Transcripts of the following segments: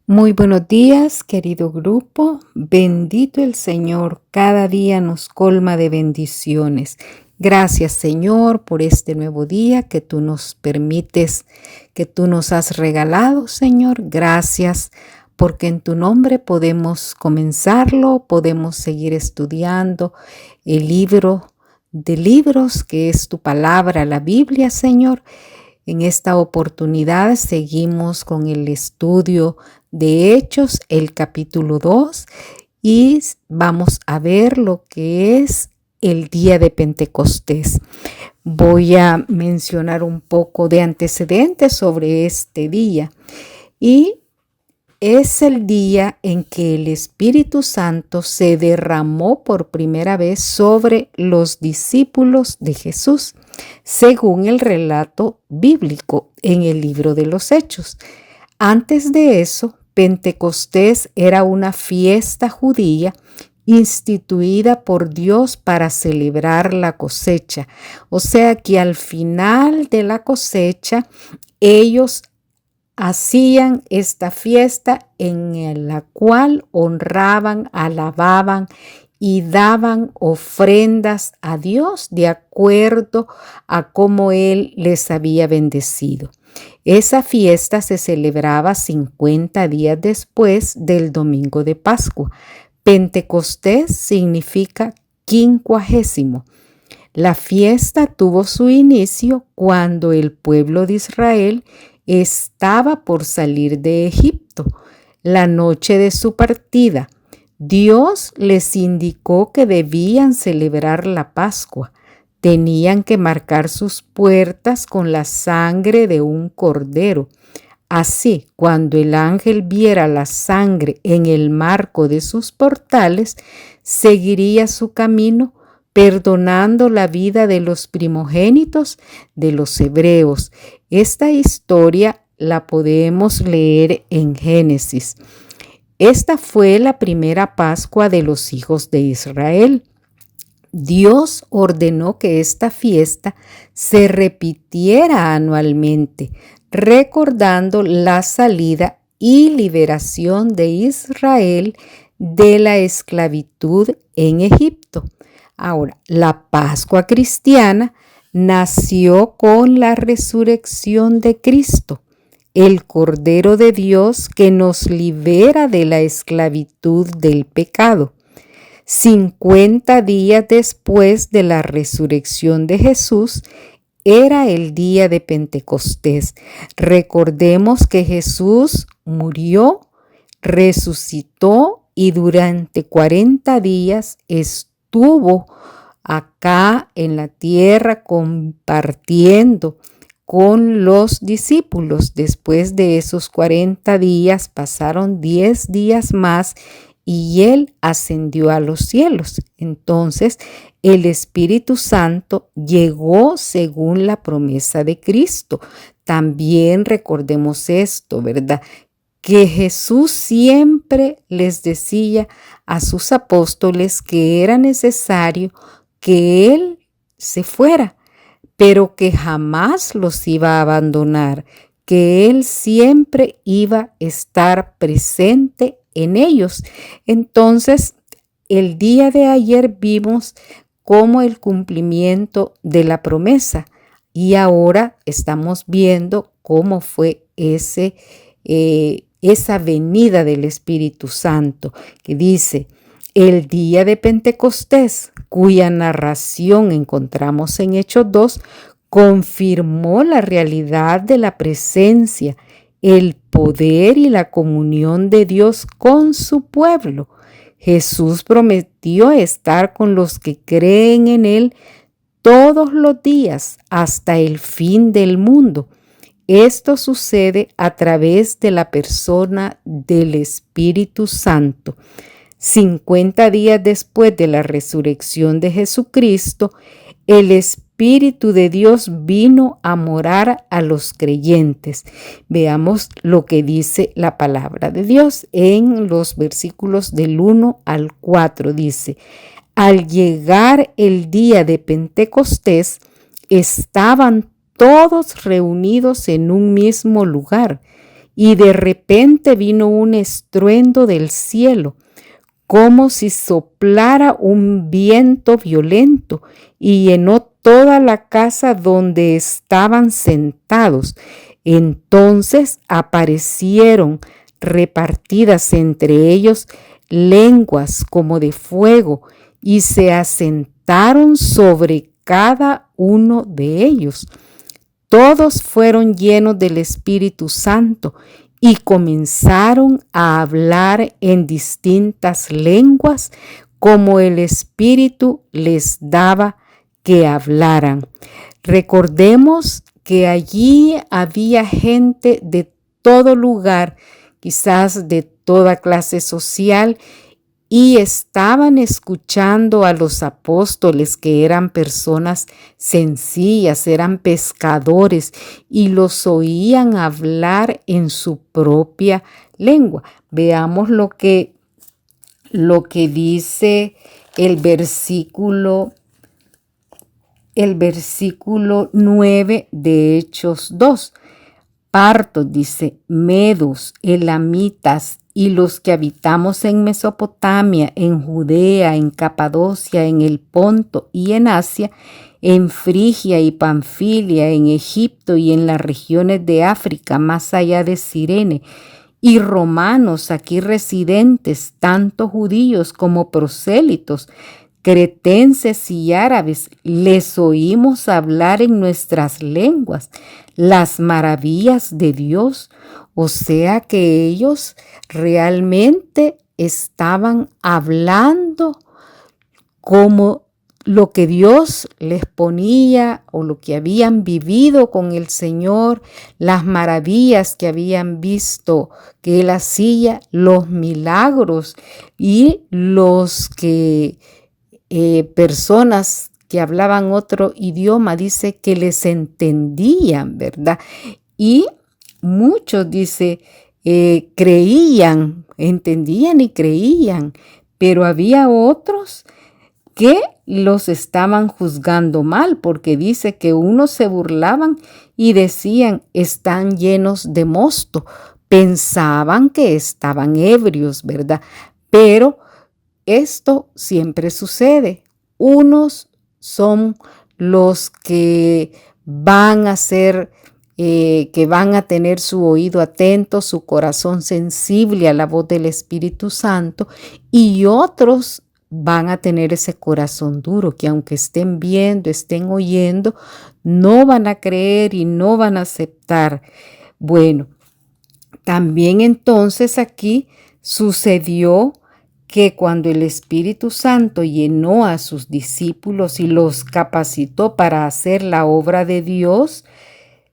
Muy buenos días, querido grupo. Bendito el Señor, cada día nos colma de bendiciones. Gracias, Señor, por este nuevo día que tú nos permites, que tú nos has regalado, Señor. Gracias, porque en tu nombre podemos comenzarlo, podemos seguir estudiando el libro de libros que es tu palabra, la Biblia, Señor. En esta oportunidad seguimos con el estudio de Hechos, el capítulo 2, y vamos a ver lo que es el día de Pentecostés. Voy a mencionar un poco de antecedentes sobre este día y es el día en que el Espíritu Santo se derramó por primera vez sobre los discípulos de Jesús, según el relato bíblico en el libro de los Hechos. Antes de eso, Pentecostés era una fiesta judía instituida por Dios para celebrar la cosecha. O sea que al final de la cosecha, ellos hacían esta fiesta en la cual honraban, alababan y daban ofrendas a Dios de acuerdo a cómo Él les había bendecido. Esa fiesta se celebraba 50 días después del domingo de Pascua. Pentecostés significa 50. La fiesta tuvo su inicio cuando el pueblo de Israel estaba por salir de Egipto. La noche de su partida, Dios les indicó que debían celebrar la Pascua. Tenían que marcar sus puertas con la sangre de un cordero. Así, cuando el ángel viera la sangre en el marco de sus portales, seguiría su camino, perdonando la vida de los primogénitos de los hebreos. Esta historia la podemos leer en Génesis. Esta fue la primera Pascua de los hijos de Israel. Dios ordenó que esta fiesta se repitiera anualmente, recordando la salida y liberación de Israel de la esclavitud en Egipto. Ahora, la Pascua cristiana nació con la resurrección de Cristo, el Cordero de Dios que nos libera de la esclavitud del pecado. 50 días después de la resurrección de Jesús, era el día de Pentecostés. Recordemos que Jesús murió, resucitó y durante 40 días estuvo acá en la tierra compartiendo con los discípulos. Después de esos 40 días pasaron 10 días más y Él ascendió a los cielos. Entonces, el Espíritu Santo llegó según la promesa de Cristo. También recordemos esto, ¿verdad? Que Jesús siempre les decía a sus apóstoles que era necesario que Él se fuera, pero que jamás los iba a abandonar, que Él siempre iba a estar presente en ellos. Entonces, el día de ayer vimos como el cumplimiento de la promesa y ahora estamos viendo cómo fue esa venida del Espíritu Santo, que dice: el día de Pentecostés, cuya narración encontramos en Hechos 2, confirmó la realidad de la presencia, el poder y la comunión de Dios con su pueblo. Jesús prometió estar con los que creen en Él todos los días hasta el fin del mundo. Esto sucede a través de la persona del Espíritu Santo. 50 días después de la resurrección de Jesucristo, el Espíritu de Dios vino a morar a los creyentes. Veamos lo que dice la palabra de Dios en los versículos del 1 al 4. Dice: al llegar el día de Pentecostés, estaban todos reunidos en un mismo lugar. y de repente vino un estruendo del cielo, como si soplara un viento violento, y llenó toda la casa donde estaban sentados. Entonces aparecieron repartidas entre ellos lenguas como de fuego, y se asentaron sobre cada uno de ellos. Todos fueron llenos del Espíritu Santo y comenzaron a hablar en distintas lenguas como el Espíritu les daba que hablaran. Recordemos que allí había gente de todo lugar, quizás de toda clase social, y estaban escuchando a los apóstoles, que eran personas sencillas, eran pescadores, y los oían hablar en su propia lengua. Veamos lo que dice el versículo 9 de Hechos 2. Partos, dice, medos, elamitas y los que habitamos en Mesopotamia, en Judea, en Capadocia, en el Ponto y en Asia, en Frigia y Panfilia, en Egipto y en las regiones de África, más allá de Cirene, y romanos aquí residentes, tanto judíos como prosélitos, cretenses y árabes, les oímos hablar en nuestras lenguas las maravillas de Dios. O sea que ellos realmente estaban hablando como lo que Dios les ponía o lo que habían vivido con el Señor, las maravillas que habían visto que Él hacía, los milagros y los que personas que hablaban otro idioma, dice que les entendían, ¿verdad? Y muchos, dice, creían, entendían y creían, pero había otros que los estaban juzgando mal, porque dice que unos se burlaban y decían, están llenos de mosto. Pensaban que estaban ebrios, ¿verdad? Pero esto siempre sucede. Unos son los que van a ser, que van a tener su oído atento, su corazón sensible a la voz del Espíritu Santo, y otros van a tener ese corazón duro, que aunque estén viendo, estén oyendo, no van a creer y no van a aceptar. Bueno, también entonces aquí sucedió que cuando el Espíritu Santo llenó a sus discípulos y los capacitó para hacer la obra de Dios,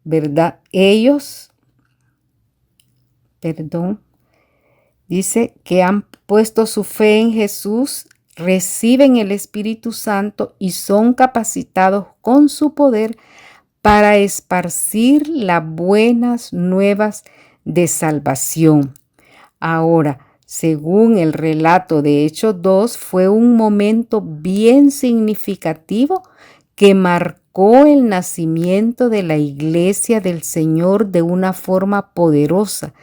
¿verdad? Ellos, dice que han puesto su fe en Jesús, reciben el Espíritu Santo y son capacitados con su poder para esparcir las buenas nuevas de salvación. Ahora, según el relato de Hechos 2, fue un momento bien significativo que marcó el nacimiento de la Iglesia del Señor de una forma poderosa.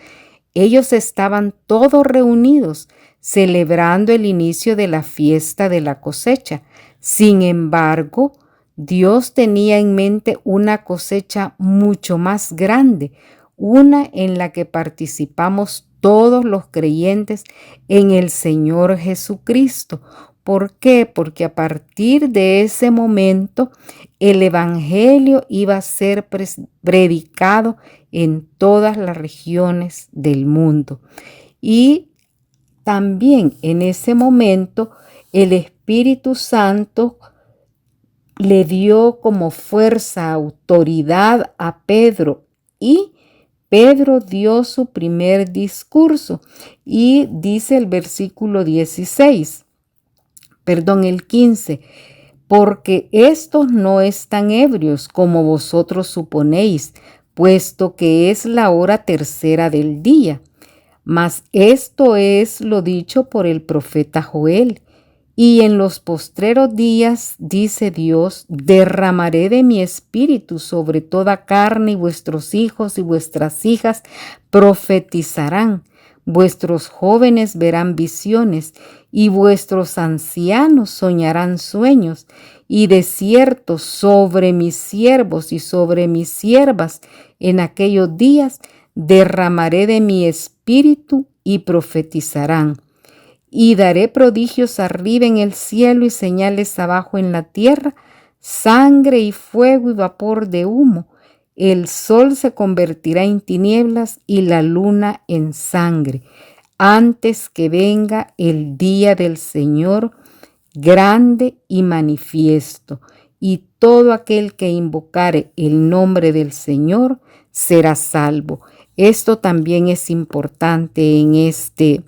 Ellos estaban todos reunidos celebrando el inicio de la fiesta de la cosecha. Sin embargo, Dios tenía en mente una cosecha mucho más grande, una en la que participamos todos los creyentes en el Señor Jesucristo. ¿Por qué? Porque a partir de ese momento el Evangelio iba a ser predicado en todas las regiones del mundo. Y también en ese momento el Espíritu Santo le dio como fuerza, autoridad a Pedro, y Pedro dio su primer discurso, y dice el versículo 15, porque estos no están ebrios como vosotros suponéis, puesto que es la hora tercera del día. Mas esto es lo dicho por el profeta Joel. Y en los postreros días, dice Dios, derramaré de mi espíritu sobre toda carne, y vuestros hijos y vuestras hijas profetizarán. Vuestros jóvenes verán visiones y vuestros ancianos soñarán sueños. Y de cierto sobre mis siervos y sobre mis siervas en aquellos días derramaré de mi espíritu y profetizarán. Y daré prodigios arriba en el cielo y señales abajo en la tierra, sangre y fuego y vapor de humo. El sol se convertirá en tinieblas y la luna en sangre, antes que venga el día del Señor grande y manifiesto. Y todo aquel que invocare el nombre del Señor será salvo. Esto también es importante en este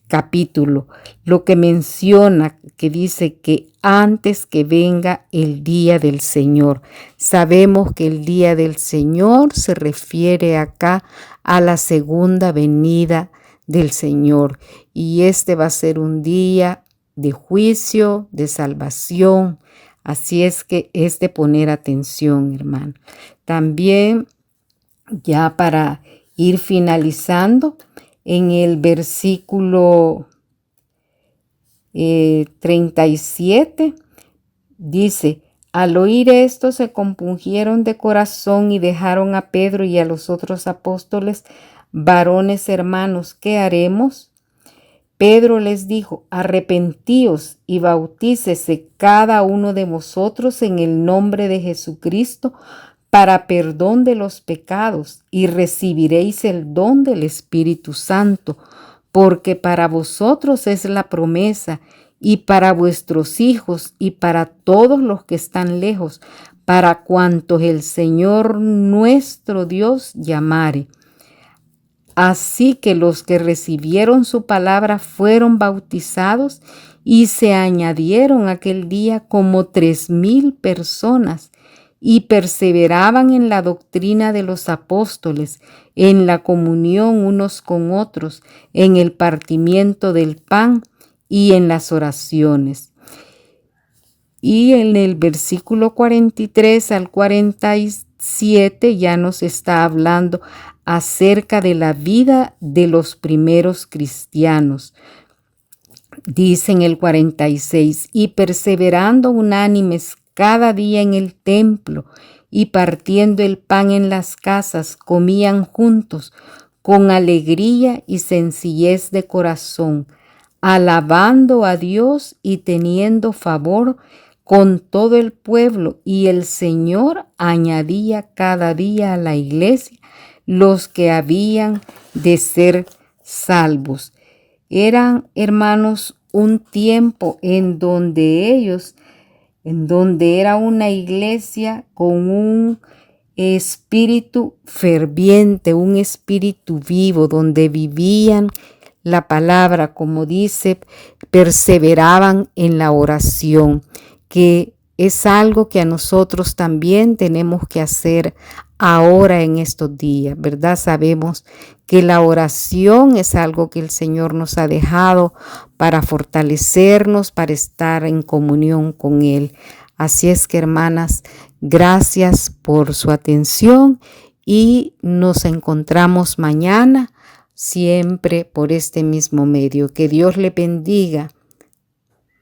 capítulo, lo que menciona, que dice que antes que venga el día del Señor. Sabemos que el día del Señor se refiere acá a la segunda venida del Señor, y este va a ser un día de juicio, de salvación. Así es que es de poner atención, hermano. También, ya para ir finalizando, en el versículo 37 dice: al oír esto se compungieron de corazón y dejaron a Pedro y a los otros apóstoles. Varones hermanos, ¿qué haremos? Pedro les dijo: arrepentíos y bautícese cada uno de vosotros en el nombre de Jesucristo para perdón de los pecados, y recibiréis el don del Espíritu Santo, porque para vosotros es la promesa, y para vuestros hijos, y para todos los que están lejos, para cuantos el Señor nuestro Dios llamare. Así que los que recibieron su palabra fueron bautizados, y se añadieron aquel día como 3,000 personas, y perseveraban en la doctrina de los apóstoles, en la comunión unos con otros, en el partimiento del pan y en las oraciones. Y en el versículo 43 al 47 ya nos está hablando acerca de la vida de los primeros cristianos. Dice en el 46: y perseverando unánimes cada día en el templo y partiendo el pan en las casas, comían juntos con alegría y sencillez de corazón, alabando a Dios y teniendo favor con todo el pueblo. Y el Señor añadía cada día a la iglesia los que habían de ser salvos. Eran, hermanos, un tiempo en donde era una iglesia con un espíritu ferviente, un espíritu vivo, donde vivían la palabra, como dice, perseveraban en la oración, que es algo que a nosotros también tenemos que hacer ahora en estos días, ¿verdad? Sabemos que la oración es algo que el Señor nos ha dejado para fortalecernos, para estar en comunión con Él. Así es que, hermanas, gracias por su atención y nos encontramos mañana, siempre por este mismo medio. Que Dios le bendiga.